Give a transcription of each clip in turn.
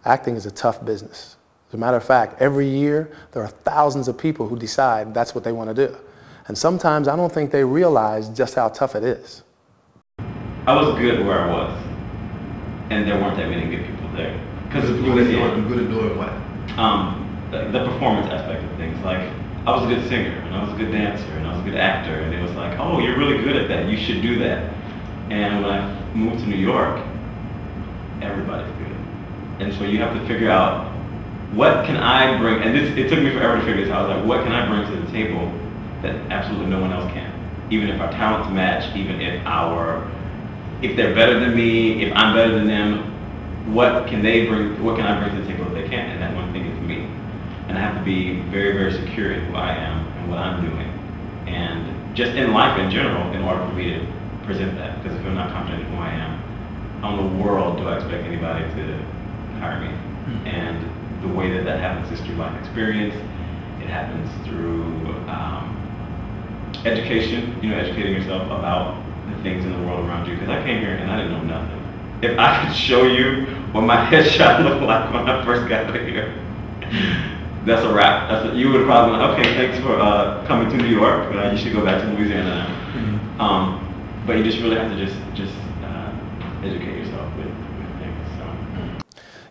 acting is a tough business. As a matter of fact, every year there are thousands of people who decide that's what they want to do. And sometimes I don't think they realize just how tough it is. I was good where I was, and there weren't that many good people there. Because good at doing what? The performance aspect of things. Like, I was a good singer, and I was a good dancer, and I was a good actor, and it was like, oh, you're really good at that, you should do that. And when I moved to New York, everybody's good. And so you have to figure out, what can I bring, and it took me forever to figure this out. I was like, what can I bring to the table that absolutely no one else can? Even if our talents match, even if they're better than me, if I'm better than them, what can I bring to the table that they can't? And that one thing is me. And I have to be very, very secure in who I am and what I'm doing. And just in life in general, in order for me to present that. Because if I'm not confident in who I am, how in the world do I expect anybody to hire me? And the way that happens is through life experience. It happens through education, educating yourself about the things in the world around you. Because I came here and I didn't know nothing. If I could show you what my headshot looked like when I first got here, that's a wrap. You would have probably been like, okay, thanks for coming to New York. You should go back to Louisiana now. But you just really have to just educate yourself with things.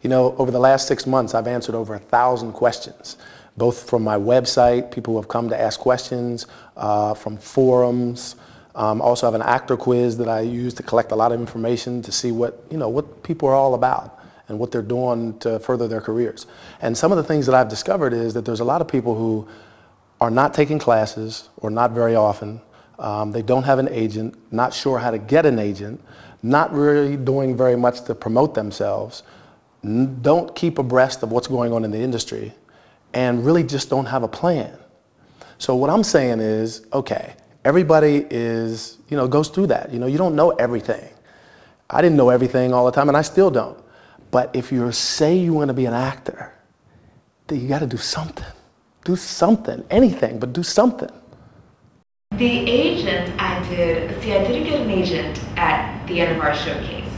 So. Over the last 6 months, I've answered over 1,000 questions, both from my website, people who have come to ask questions, from forums. Also have an actor quiz that I use to collect a lot of information to see what people are all about and what they're doing to further their careers. And some of the things that I've discovered is that there's a lot of people who are not taking classes, or not very often. They don't have an agent, not sure how to get an agent, not really doing very much to promote themselves, don't keep abreast of what's going on in the industry, and really just don't have a plan. So what I'm saying is, okay, everybody goes through that. You don't know everything. I didn't know everything all the time, and I still don't. But if you say you want to be an actor, then you got to do something. Do something, anything, but do something. The agent I didn't get an agent at the end of our showcase.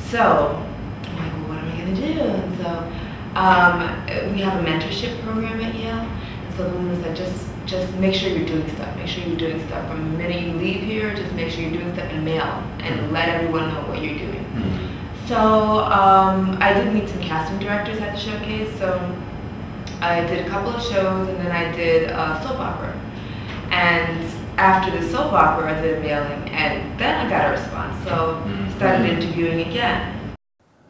So I'm like, well, what am I going to do? And so we have a mentorship program at Yale. And so the woman was like, just make sure you're doing stuff. Make sure you're doing stuff. From the minute you leave here, just make sure you're doing stuff in mail and let everyone know what you're doing. So I did meet some casting directors at the showcase. So I did a couple of shows, and then I did a soap opera. And after the soap opera, I did a mailing, and then I got a response. So started interviewing again.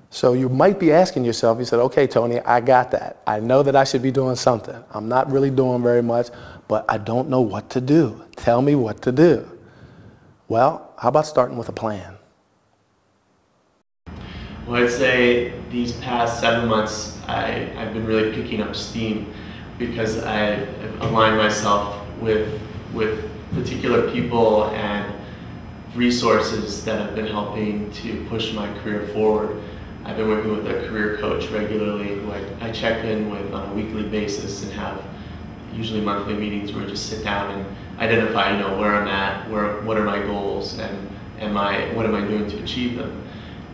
So you might be asking yourself, you said, okay, Tony, I got that. I know that I should be doing something. I'm not really doing very much, but I don't know what to do. Tell me what to do. Well, how about starting with a plan? Well, I'd say these past 7 months, I've been really picking up steam because I've aligned myself with particular people and resources that have been helping to push my career forward. I've been working with a career coach regularly who I check in with on a weekly basis and have usually monthly meetings where we just sit down and identify, where I'm at, what are my goals, and what am I doing to achieve them.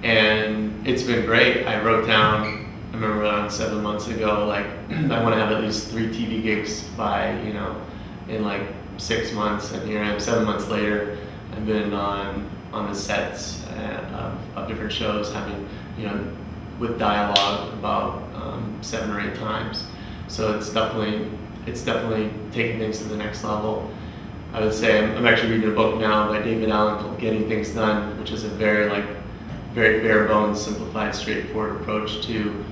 And it's been great. I wrote down, I remember around 7 months ago, like I want to have at least 3 TV gigs by, in like 6 months, and here I am 7 months later. I've been on the sets of different shows, having, with dialogue about 7 or 8 times. So it's definitely taking things to the next level. I would say I'm actually reading a book now by David Allen called Getting Things Done, which is a very bare bones, simplified, straightforward approach to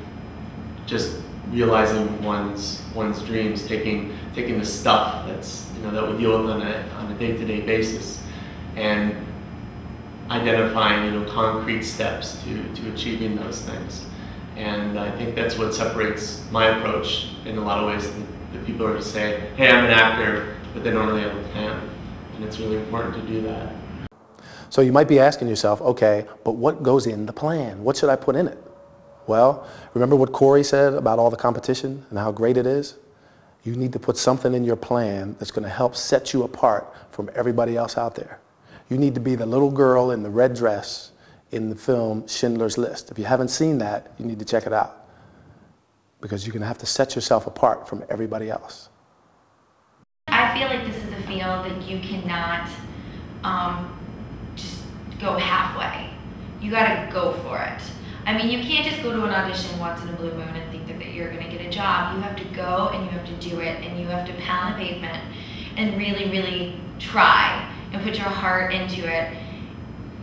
just realizing one's dreams, taking the stuff that's that we deal with on a day-to-day basis, and identifying concrete steps to achieving those things. And I think that's what separates my approach in a lot of ways. The people are to say, hey, I'm an actor, but they don't really have a plan, and it's really important to do that. So you might be asking yourself, okay, but what goes in the plan? What should I put in it? Well, remember what Corey said about all the competition and how great it is? You need to put something in your plan that's going to help set you apart from everybody else out there. You need to be the little girl in the red dress in the film Schindler's List. If you haven't seen that, you need to check it out. because you're going to have to set yourself apart from everybody else. I feel like this is a field that you cannot just go halfway. You gotta go for it. I mean, you can't just go to an audition once in a blue moon and think that you're gonna get a job. You have to go and you have to do it, and you have to pound the pavement and really, really try and put your heart into it.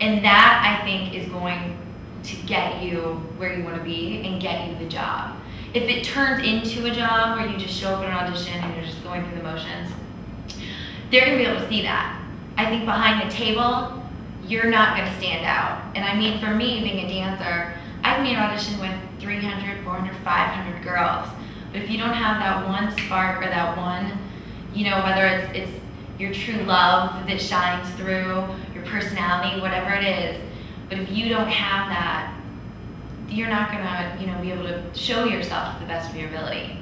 And that, I think, is going to get you where you want to be and get you the job. If it turns into a job where you just show up at an audition and you're just going through the motions, they're going to be able to see that. I think behind the table, you're not going to stand out. And I mean, for me, being a dancer, I can be an audition with 300, 400, 500 girls. But if you don't have that one spark or that one, you know, whether it's your true love that shines through, your personality, whatever it is, but if you don't have that, you're not gonna, you know, be able to show yourself to the best of your ability.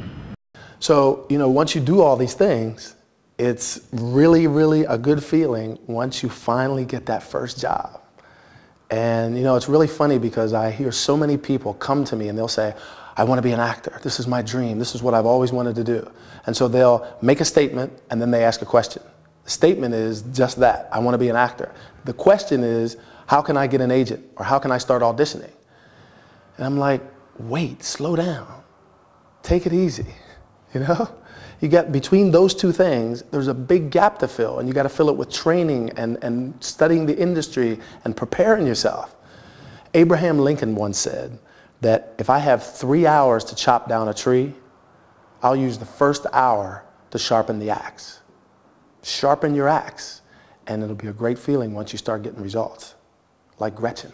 So, you know, once you do all these things, it's really, really a good feeling once you finally get that first job. And, you know, it's really funny because I hear so many people come to me and they'll say, I want to be an actor. This is my dream. This is what I've always wanted to do. And so they'll make a statement and then they ask a question. The statement is just that, I want to be an actor. The question is, how can I get an agent? Or how can I start auditioning? And I'm like, wait, slow down. Take it easy, you know? You got between those two things, there's a big gap to fill, and you got to fill it with training and studying the industry and preparing yourself. Abraham Lincoln once said that if I have 3 hours to chop down a tree, I'll use the first hour to sharpen the axe. Sharpen your axe, and it'll be a great feeling once you start getting results, like Gretchen.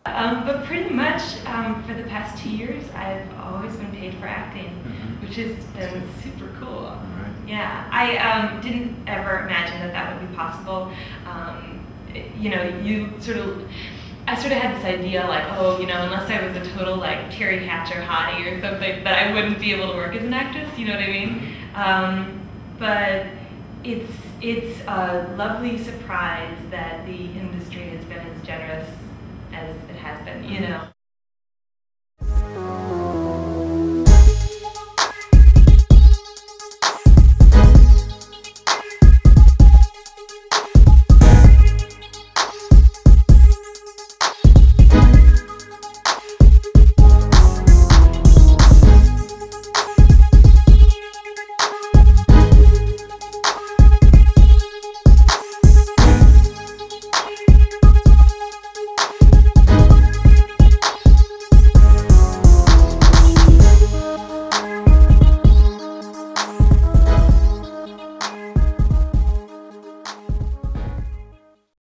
But pretty much for the past 2 years, I've always been paid for acting, which has been super cool. Right. Yeah, I didn't ever imagine that that would be possible. You know, I sort of had this idea like, oh, you know, unless I was a total like Terry Hatcher hottie or something, that I wouldn't be able to work as an actress. You know what I mean? But it's a lovely surprise that the industry has been as generous as it has been, you know.